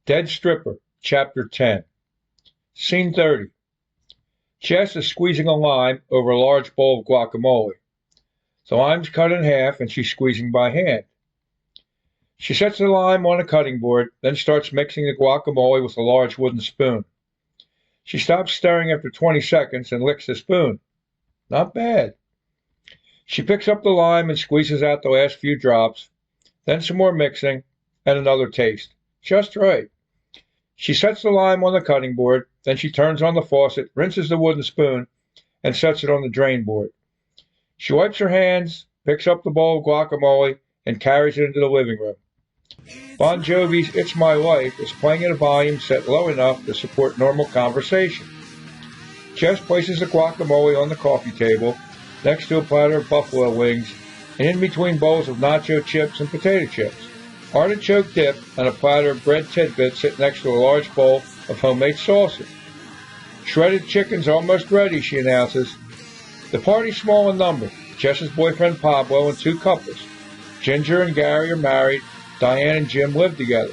Dead Stripper, Chapter 10. Scene 30. Jess is squeezing a lime over a large bowl of guacamole. The lime's cut in half and she's squeezing by hand. She sets the lime on a cutting board, then starts mixing the guacamole with a large wooden spoon. She stops stirring after 20 seconds and licks the spoon. Not bad. She picks up the lime and squeezes out the last few drops, then some more mixing, and another taste. Just right. She sets the lime on the cutting board, then she turns on the faucet, rinses the wooden spoon, and sets it on the drain board. She wipes her hands, picks up the bowl of guacamole, and carries it into the living room. Bon Jovi's It's My Life is playing at a volume set low enough to support normal conversation. Jess places the guacamole on the coffee table, next to a platter of buffalo wings, and in between bowls of nacho chips and potato chips. Artichoke dip and a platter of bread tidbits sit next to a large bowl of homemade salsa. Shredded chicken's almost ready, she announces. The party's small in number. Jess's boyfriend Pablo and two couples. Ginger and Gary are married. Diane and Jim live together.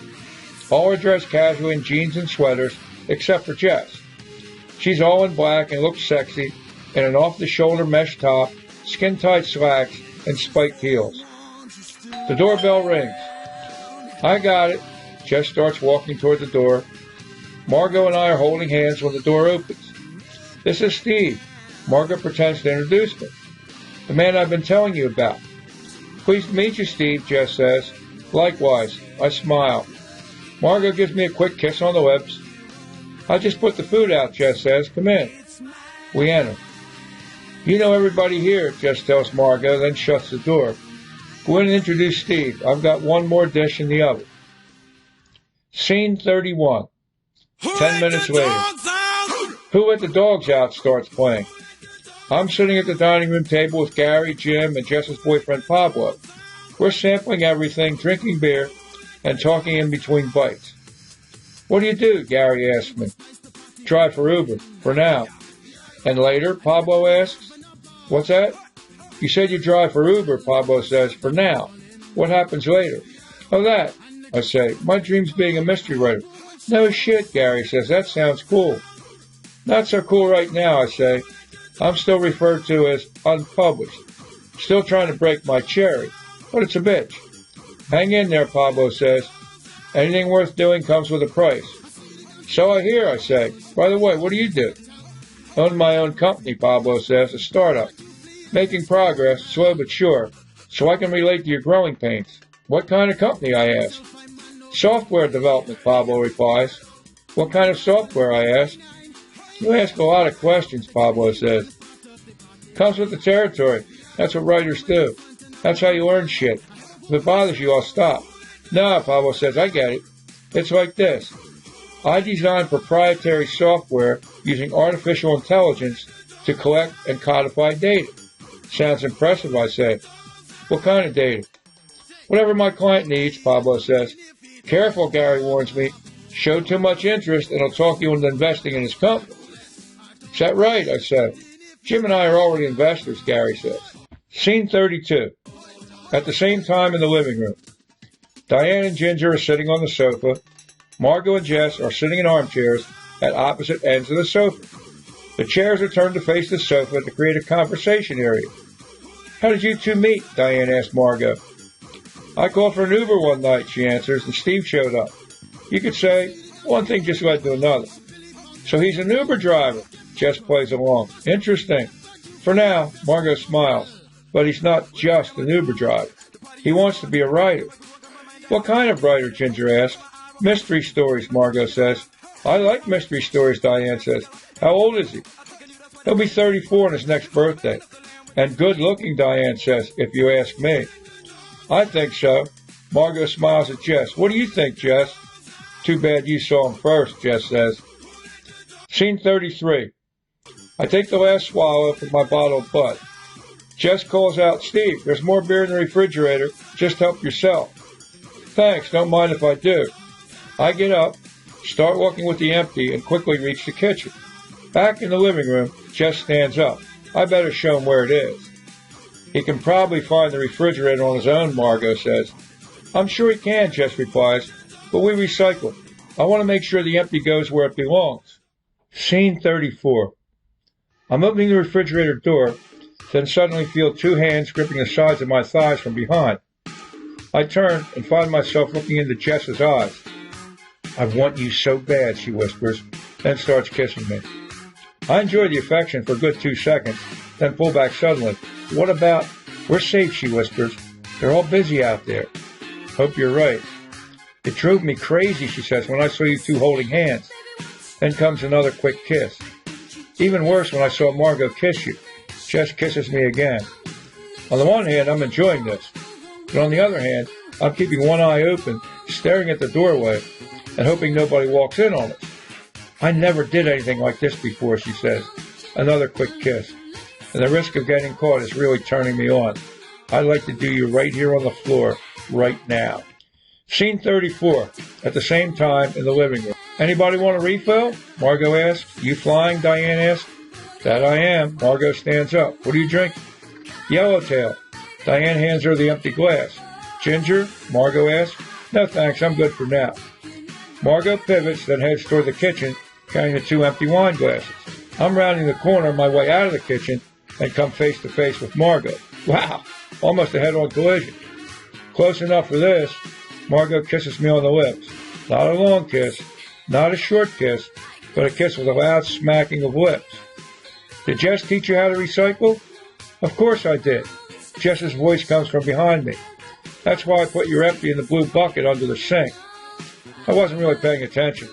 All are dressed casually in jeans and sweaters, except for Jess. She's all in black and looks sexy in an off-the-shoulder mesh top, skin-tight slacks, and spiked heels. The doorbell rings. I got it. Jess starts walking toward the door. Margo and I are holding hands when the door opens. This is Steve. Margo pretends to introduce me. The man I've been telling you about. Pleased to meet you, Steve, Jess says. Likewise, I smile. Margo gives me a quick kiss on the lips. I just put the food out, Jess says. Come in. We enter. You know everybody here, Jess tells Margo, then shuts the door. Go in and introduce Steve. I've got one more dish in the oven. Scene 31. 10 minutes later. Who Let the Dogs Out starts playing. I'm sitting at the dining room table with Gary, Jim, and Jess's boyfriend Pablo. We're sampling everything, drinking beer, and talking in between bites. What do you do? Gary asks me. Drive for Uber, for now. And later, Pablo asks. What's that? You said you drive for Uber, Pablo says, for now. What happens later? Oh, that, I say. My dream's being a mystery writer. No shit, Gary says. That sounds cool. Not so cool right now, I say. I'm still referred to as unpublished. Still trying to break my cherry, but it's a bitch. Hang in there, Pablo says. Anything worth doing comes with a price. So I hear, I say. By the way, what do you do? Own my own company, Pablo says, a startup. Making progress, slow but sure, so I can relate to your growing pains. What kind of company, I ask. Software development, Pablo replies. What kind of software, I ask. You ask a lot of questions, Pablo says. Comes with the territory. That's what writers do. That's how you learn shit. If it bothers you, I'll stop. No, Pablo says, I get it. It's like this. I design proprietary software using artificial intelligence to collect and codify data. Sounds impressive, I say. What kind of data? Whatever my client needs, Pablo says. Careful, Gary warns me. Show too much interest and he'll talk you into investing in his company. Is that right? I say. Jim and I are already investors, Gary says. Scene 32. At the same time in the living room. Diane and Ginger are sitting on the sofa. Margo and Jess are sitting in armchairs at opposite ends of the sofa. The chairs are turned to face the sofa to create a conversation area. How did you two meet? Diane asked Margo. I called for an Uber one night, she answers, and Steve showed up. You could say, one thing just led to another. So he's an Uber driver, Jess plays along. Interesting. For now, Margo smiles, but he's not just an Uber driver. He wants to be a writer. What kind of writer, Ginger asked. Mystery stories, Margo says. I like mystery stories, Diane says. How old is he? He'll be 34 on his next birthday. And good-looking, Diane says, if you ask me. I think so. Margo smiles at Jess. What do you think, Jess? Too bad you saw him first, Jess says. Scene 33. I take the last swallow from my bottle of Bud. Jess calls out, Steve, there's more beer in the refrigerator. Just help yourself. Thanks, don't mind if I do. I get up, start walking with the empty, and quickly reach the kitchen. Back in the living room, Jess stands up. I better show him where it is. He can probably find the refrigerator on his own, Margo says. I'm sure he can, Jess replies, but we recycle. I want to make sure the empty goes where it belongs. Scene 34. I'm opening the refrigerator door, then suddenly feel two hands gripping the sides of my thighs from behind. I turn and find myself looking into Jess's eyes. I want you so bad, she whispers, then starts kissing me. I enjoy the affection for a good 2 seconds, then pull back suddenly. What about... We're safe, she whispers. They're all busy out there. Hope you're right. It drove me crazy, she says, when I saw you two holding hands. Then comes another quick kiss. Even worse when I saw Margo kiss you. Jess kisses me again. On the one hand, I'm enjoying this. But on the other hand, I'm keeping one eye open, staring at the doorway, and hoping nobody walks in on us. I never did anything like this before, she says. Another quick kiss. And the risk of getting caught is really turning me on. I'd like to do you right here on the floor, right now. Scene 34, at the same time in the living room. Anybody want a refill? Margo asks. You flying? Diane asks. That I am. Margo stands up. What are you drinking? Yellowtail. Diane hands her the empty glass. Ginger? Margo asks. No thanks, I'm good for now. Margo pivots, then heads toward the kitchen, carrying the two empty wine glasses. I'm rounding the corner on my way out of the kitchen and come face to face with Margo. Wow, almost a head-on collision. Close enough for this. Margo kisses me on the lips. Not a long kiss, not a short kiss, but a kiss with a loud smacking of lips. Did Jess teach you how to recycle? Of course I did. Jess's voice comes from behind me. That's why I put your empty in the blue bucket under the sink. I wasn't really paying attention.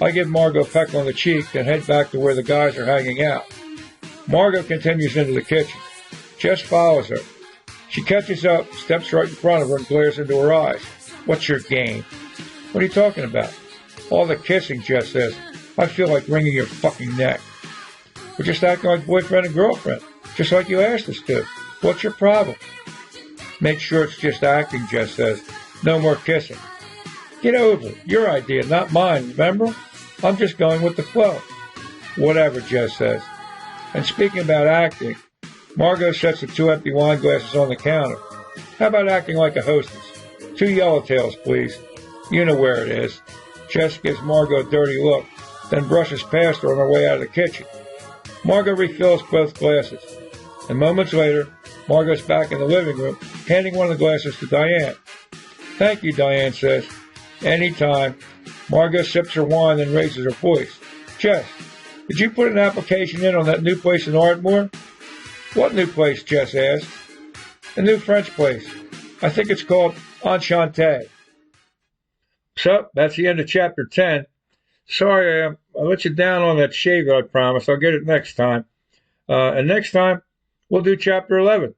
I give Margo a peck on the cheek, then head back to where the guys are hanging out. Margo continues into the kitchen. Jess follows her. She catches up, steps right in front of her, and glares into her eyes. What's your game? What are you talking about? All the kissing, Jess says. I feel like wringing your fucking neck. We're just acting like boyfriend and girlfriend, just like you asked us to. What's your problem? Make sure it's just acting, Jess says. No more kissing. Get over it. Your idea, not mine, remember? I'm just going with the flow. Whatever, Jess says. And speaking about acting, Margo sets the two empty wine glasses on the counter. How about acting like a hostess? 2 yellowtails, please. You know where it is. Jess gives Margo a dirty look, then brushes past her on her way out of the kitchen. Margo refills both glasses. And moments later, Margo's back in the living room, handing one of the glasses to Diane. Thank you, Diane says. Anytime. Margo sips her wine and raises her voice. Jess, did you put an application in on that new place in Ardmore? What new place, Jess asked. A new French place. I think it's called Enchanté. So, that's the end of chapter 10. Sorry, I let you down on that shave, I promise. I'll get it next time. And next time, we'll do chapter 11.